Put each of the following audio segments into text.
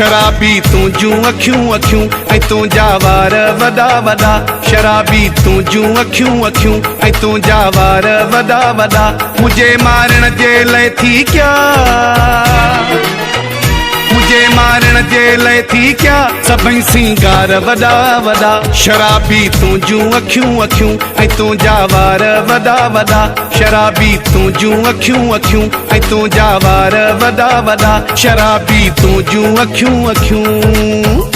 शराबी तूं जूं अखियूं अखियूं ऐं तुंहिंजा वार वॾा वॾा शराबी तूं जूं अखियूं अखियूं ऐं तुंहिंजा वार वॾा वॾा मुझे मारण जे लाइ थी क्या मुझे मारण जे लाइ थी क्या सभई सिंगार वॾा वॾा शराबी तूं जूं अखियूं अखियूं ऐं तुंहिंजा वार वॾा वॾा शराबी तूं जूं अखियूं अखियूं ऐं तुंहिंजा वार वॾा वॾा शराबी तूं जूं अखियूं अखियूं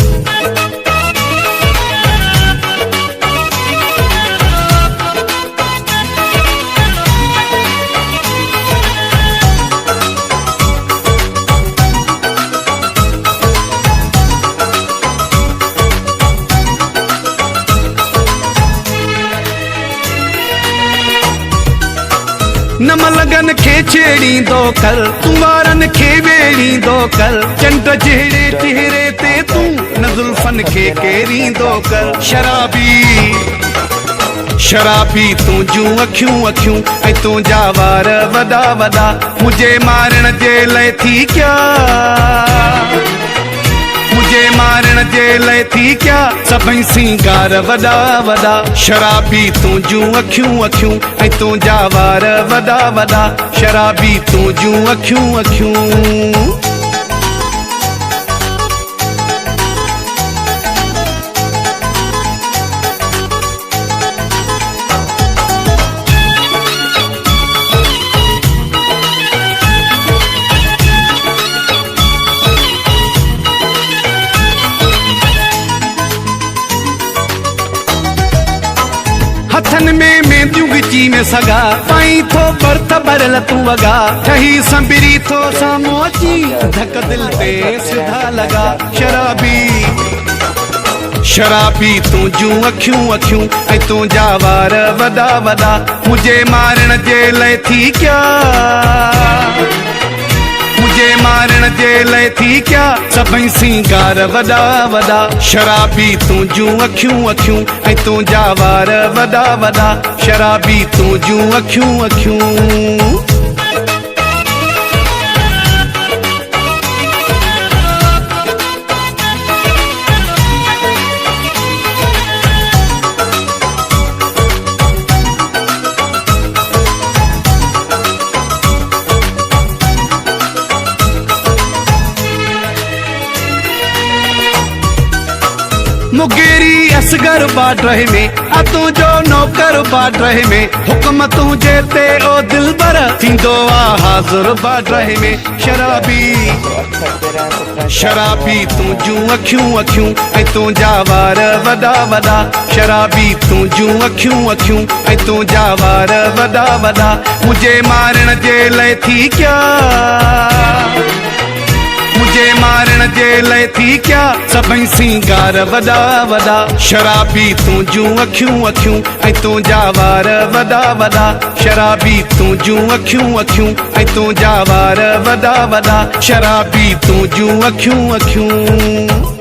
नम लगन खे छेड़ींदो कर तूं वारनि खे वेड़ींदो कर चंड जहिड़े चेहरे ते तूं न ज़ुल्फनि खे केरींदो कर शराबी तूं जूं अखियूं अखियूं ऐं तुंहिंजा वार वॾा वॾा मुझे मारण जे लाइ थी क्या मुझे मारण जे लाइ थी क्या सभई सिंगार वॾा वॾा शराबी तूं जूं अखियूं अखियूं ऐं तुंहिंजा वार वॾा वॾा शराबी तूं जूं अखियूं अखियूं हथन में मेंदियूं गिची में सगा पाई थो बर्थ भरल तूं वगा ठही संबिरी थो साम्हूं अची धक दिल ते सिधा लगा शराबी तूं जूं अखियूं अखियूं ऐं तुंहिंजा वार वॾा वॾा मुझे मारण जे लाइ थी क्या मुझे मारण जे लाइ थी क्या सभई सिंगार वॾा वॾा शराबी तूं जूं अखियूं अखियूं ऐं तुंहिंजा वार वॾा वॾा शराबी तूं जूं अखियूं अखियूं मुगेरी असगर बाडरह में आ तुंहिंजो नौकर बाडरह में हुक्म तुंहिंजे ते ओ दिलबर थींदो आ हाज़ुर बाडरह में शराबी तूं जूं अखियूं अखियूं ऐं तुंहिंजा वार वॾा वॾा शराबी तूं जूं अखियूं अखियूं ऐं तुंहिंजा वार वॾा वॾा मुझे मारण जे लाइ थी क्या मुझे मारण जे लाइ थी क्या सभई सिंगार वॾा वॾा शराबी तूं जूं अखियूं अखियूं ऐं तुंहिंजा वार वॾा वॾा शराबी तूं जूं अखियूं अखियूं ऐं तुंहिंजा वार वॾा वॾा शराबी तूं जूं अखियूं अखियूं